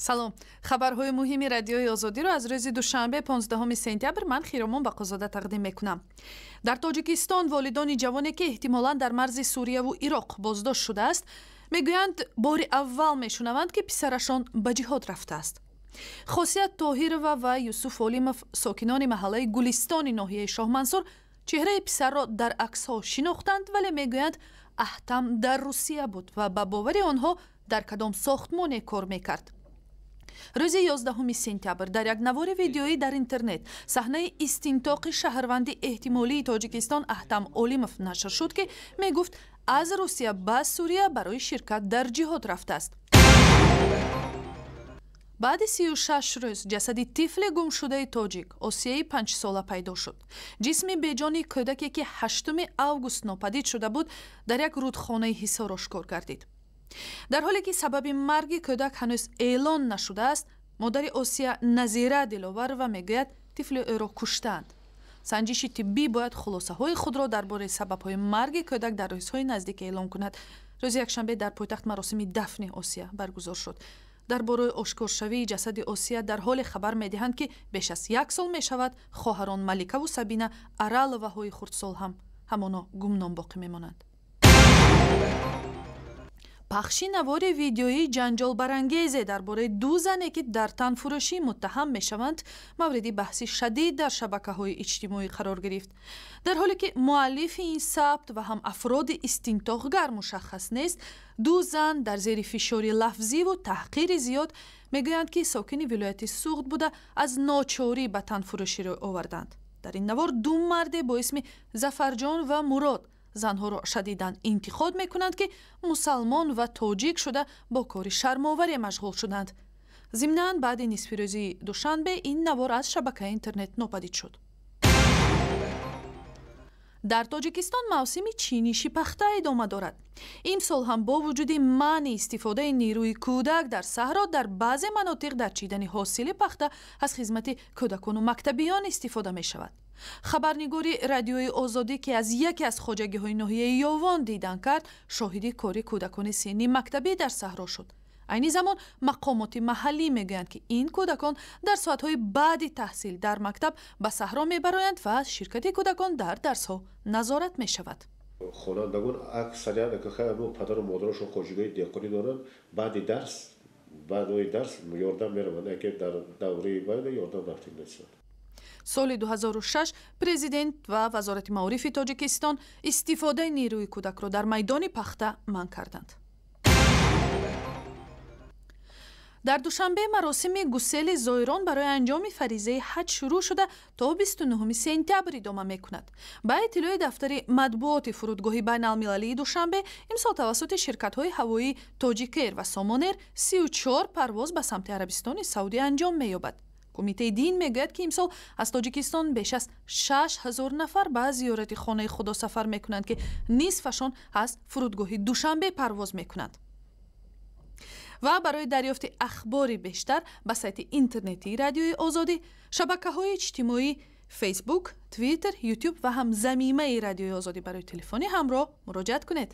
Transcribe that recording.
салом. хабарҳои муҳими радиои озодиро аз рӯзи душанбе 15 сентябр ман Хиромон Бақозода тақдим мекунам. дар Тоҷикистон волидони ҷавоне ки эҳтимолан дар марзи Сурияву Ироқ боздошт шудааст, мегӯянд бори аввал мешунаванд ки писарашон ба ҷиҳод рафтааст. Хосият Тоҳирова ва Юсуф Олимов, сокинони маҳаллаи Гулистони ноҳияи Шоҳмансур, чеҳраи писарро дар аксҳо шинохтанд, вале мегӯянд Аҳтам дар Русия буд ва ба бовари онҳо дар кадом сохтмоне кор мекард. рӯзи 11 сентябр дар як навори видеоӣ дар интернет саҳнаи истинтоқи шаҳрванди эҳтимолии Тоҷикистон Аҳтам Олимов нашр шуд, ки мегуфт аз Русия ба Сурия барои ширкат дар ҷиҳод рафтааст. баъди 36 рӯз ҷасади тифли гумшудаи тоҷик Осияи 5 сола пайдо шуд. ҷисми беҷони кӯдаке ки 8 август нопадид шуда буд, дар як рудхонаи ҳисор ошкор гардид. дар ҳоле ки сабаби марги кӯдак ҳанӯз эълон нашудааст, модари Осия Назира диловар ва мегӯяд тифли ӯро куштаанд. санҷиши тиббӣ бояд хулосаҳои худро дар бораи сабабҳои марги кӯдак дар рӯзҳои наздик эълон кунад. рӯзи якшанбе дар пойтахт маросими дафни Осия баргузор шуд. дар бораи ошкоршавии ҷасади Осия дар ҳоле хабар медиҳанд, ки беш аз 1 сол мешавад хоҳарон Маликаву Сабина Араловаҳои хурдсол ҳам ҳамоно гумном боқӣ мемонанд. пахши навори видеои ҷанҷолбарангезе дар бораи ду зане ки дар танфурӯшӣ муттаҳам мешаванд мавриди баҳси шадид дар шабакаҳои иҷтимоӣ қарор гирифт. дар ҳоле ки муаллифи ин сабт ва ҳам афроди истинтоқгар мушаххас нест, ду зан дар зери фишори лафзиву таҳқири зиёд мегӯянд, ки сокини вилояти Суғд буда аз ночорӣ ба танфурӯшӣ рӯй оварданд. дар ин навор ду марде бо исми Зафарҷон ва Мурод занҳоро шадидан интиқод мекунанд, ки мусалмон ва тоҷик шуда бо кори шармоваре машғул шуданд. зимнан баъди нисфи рӯзи душанбе ин навор аз шабакаи интернет нопадид шуд. дар Тоҷикистон мавсими чиниши пахта идома дорад. имсол ҳам бо вуҷуди маъни истифодаи нерӯи кӯдак дар саҳро дар баъзе манотиқ дар чидани ҳосили пахта аз хизмати кӯдакону мактабиён истифода мешавад. хабарнигори радиои Озодӣ, ки аз яке аз хоҷагиҳои ноҳияи Ёвон дидан кард, шоҳиди кори кӯдакони синни мактабӣ дар саҳро шуд. айни замон мақомоти маҳаллӣ мегӯянд, ки ин кӯдакон дар соатҳои баъди таҳсил дар мактаб ба саҳро мебароянд ва аз ширкати кӯдакон дар дарсҳо назорат мешавад. хонандагон аксарият хеле падару модарашон хоҷигои деҳқонӣ доранд. баъди дарс ёрдам мераванд, яке дар давраи байна ёрдам рафтин нестанд. соли 2006 президент ва вазорати маорифи Тоҷикистон истифодаи нерӯи кӯдакро дар майдони пахта манъ карданд. дар душанбе маросими гусели зоирон барои анҷоми фаризаи ҳаҷ шурӯъ шуда то 29 сентябр идома мекунад. ба иттилои дафтари матбуоти фурудгоҳи байналмилалии Душанбе, имсол тавассути ширкатҳои ҳавоии Тоҷикер ва Сомонер 34 парвоз ба самти Арабистони Саудӣ анҷом меёбад. кумитаи дин мегӯяд, ки имсол аз Тоҷикистон беш аз 6000 нафар ба зиёрати хонаи Худо сафар мекунанд, ки нисфашон аз фурудгоҳи Душанбе парвоз мекунанд. ва барои дарёфти ахбори бештар ба сайти интернетии радиои Озодӣ, шабакаҳои иҷтимоӣ Facebook, Twitter, YouTube ва ҳам замимаи радиои Озодӣ барои телефони ҳамроҳ муроҷиат кунед.